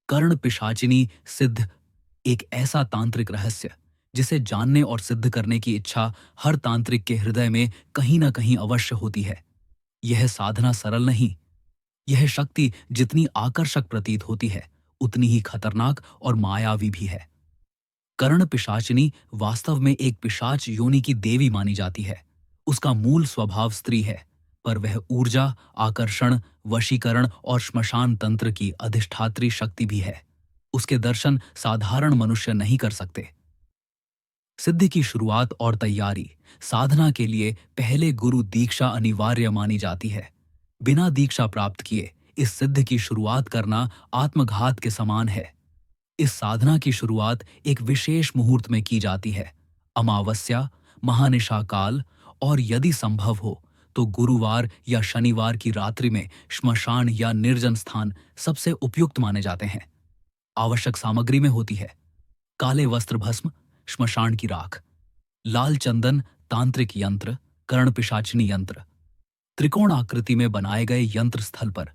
कर्ण पिशाचिनी सिद्ध एक ऐसा तांत्रिक रहस्य जिसे जानने और सिद्ध करने की इच्छा हर तांत्रिक के हृदय में कहीं ना कहीं अवश्य होती है। यह साधना सरल नहीं। यह शक्ति जितनी आकर्षक प्रतीत होती है उतनी ही खतरनाक और मायावी भी है। कर्ण पिशाचिनी वास्तव में एक पिशाच योनि की देवी मानी जाती है। उसका मूल स्वभाव स्त्री है, पर वह ऊर्जा, आकर्षण, वशीकरण और श्मशान तंत्र की अधिष्ठात्री शक्ति भी है। उसके दर्शन साधारण मनुष्य नहीं कर सकते। सिद्धि की शुरुआत और तैयारी। साधना के लिए पहले गुरु दीक्षा अनिवार्य मानी जाती है। बिना दीक्षा प्राप्त किए इस सिद्धि की शुरुआत करना आत्मघात के समान है। इस साधना की शुरुआत एक विशेष मुहूर्त में की जाती है। अमावस्या, महानिशा काल और यदि संभव हो तो गुरुवार या शनिवार की रात्रि में श्मशान या निर्जन स्थान सबसे उपयुक्त माने जाते हैं। आवश्यक सामग्री में होती है काले वस्त्र भस्म, श्मशान की राख, लाल चंदन, तांत्रिक यंत्र, कर्ण पिशाचिनी यंत्र। त्रिकोण आकृति में बनाए गए यंत्र स्थल पर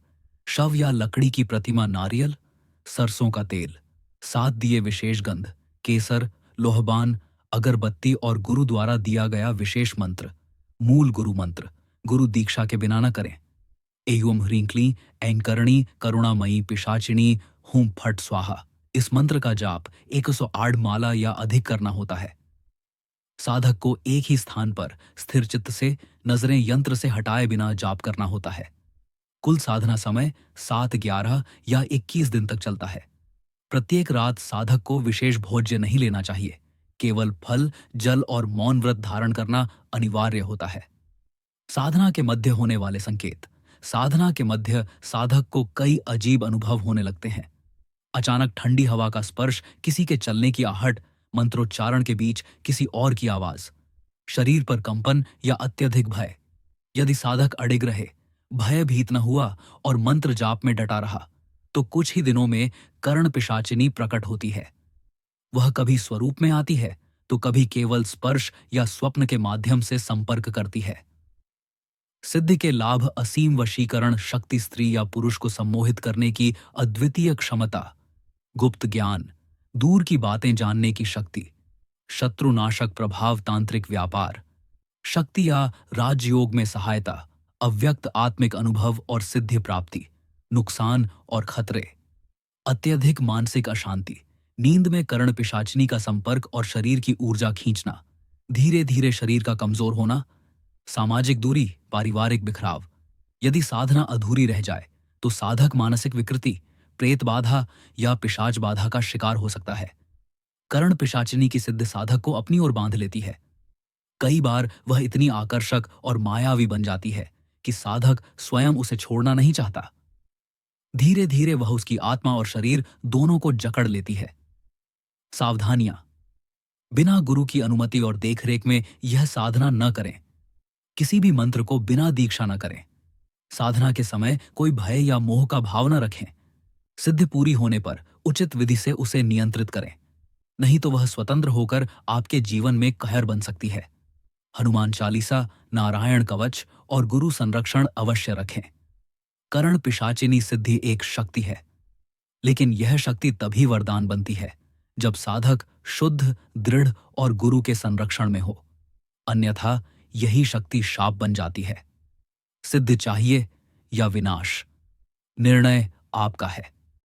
शव या लकड़ी की प्रतिमा, नारियल, सरसों का तेल, 7 दिए, विशेष गंध, केसर, लोहबान, अगरबत्ती और गुरु द्वारा दिया गया विशेष मंत्र, मूल गुरु मंत्र, गुरु दीक्षा के बिना न करें। एवं ह्रीं क्लीं ऐं करणी करुणामयी पिशाचिनी हूं फट स्वाहा। इस मंत्र का जाप 108 माला या अधिक करना होता है। साधक को एक ही स्थान पर स्थिर चित्त से नजरें यंत्र से हटाए बिना जाप करना होता है। कुल साधना समय 7, 11 या 21 दिन तक चलता है। प्रत्येक रात साधक को विशेष भोज्य नहीं लेना चाहिए। केवल फल, जल और मौन व्रत धारण करना अनिवार्य होता है। साधना के मध्य होने वाले संकेत। साधना के मध्य साधक को कई अजीब अनुभव होने लगते हैं। अचानक ठंडी हवा का स्पर्श, किसी के चलने की आहट, मंत्रोच्चारण के बीच किसी और की आवाज, शरीर पर कंपन या अत्यधिक भय। यदि साधक अडिग रहे, भयभीत न हुआ और मंत्र जाप में डटा रहा तो कुछ ही दिनों में कर्ण पिशाचिनी प्रकट होती है। वह कभी स्वरूप में आती है तो कभी केवल स्पर्श या स्वप्न के माध्यम से संपर्क करती है। सिद्धि के लाभ। असीम वशीकरण शक्ति, स्त्री या पुरुष को सम्मोहित करने की अद्वितीय क्षमता, गुप्त ज्ञान, दूर की बातें जानने की शक्ति, शत्रुनाशक प्रभाव, तांत्रिक व्यापार, शक्ति या राजयोग में सहायता, अव्यक्त आत्मिक अनुभव और सिद्धि प्राप्ति, नुकसान और खतरे, अत्यधिक मानसिक अशांति, नींद में कर्ण पिशाचिनी का संपर्क और शरीर की ऊर्जा खींचना, धीरे धीरे शरीर का कमजोर होना, सामाजिक दूरी, पारिवारिक बिखराव। यदि साधना अधूरी रह जाए तो साधक मानसिक विकृति, प्रेत बाधा या पिशाच बाधा का शिकार हो सकता है। कर्ण पिशाचिनी की सिद्ध साधक को अपनी ओर बांध लेती है। कई बार वह इतनी आकर्षक और मायावी बन जाती है कि साधक स्वयं उसे छोड़ना नहीं चाहता। धीरे धीरे वह उसकी आत्मा और शरीर दोनों को जकड़ लेती है। सावधानियां। बिना गुरु की अनुमति और देखरेख में यह साधना न करें। किसी भी मंत्र को बिना दीक्षा न करें। साधना के समय कोई भय या मोह का भाव न रखें। सिद्धि पूरी होने पर उचित विधि से उसे नियंत्रित करें, नहीं तो वह स्वतंत्र होकर आपके जीवन में कहर बन सकती है। हनुमान चालीसा, नारायण कवच और गुरु संरक्षण अवश्य रखें। कर्ण पिशाचिनी सिद्धि एक शक्ति है, लेकिन यह शक्ति तभी वरदान बनती है जब साधक शुद्ध, दृढ़ और गुरु के संरक्षण में हो। अन्यथा यही शक्ति शाप बन जाती है। सिद्धि चाहिए या विनाश, निर्णय आपका है।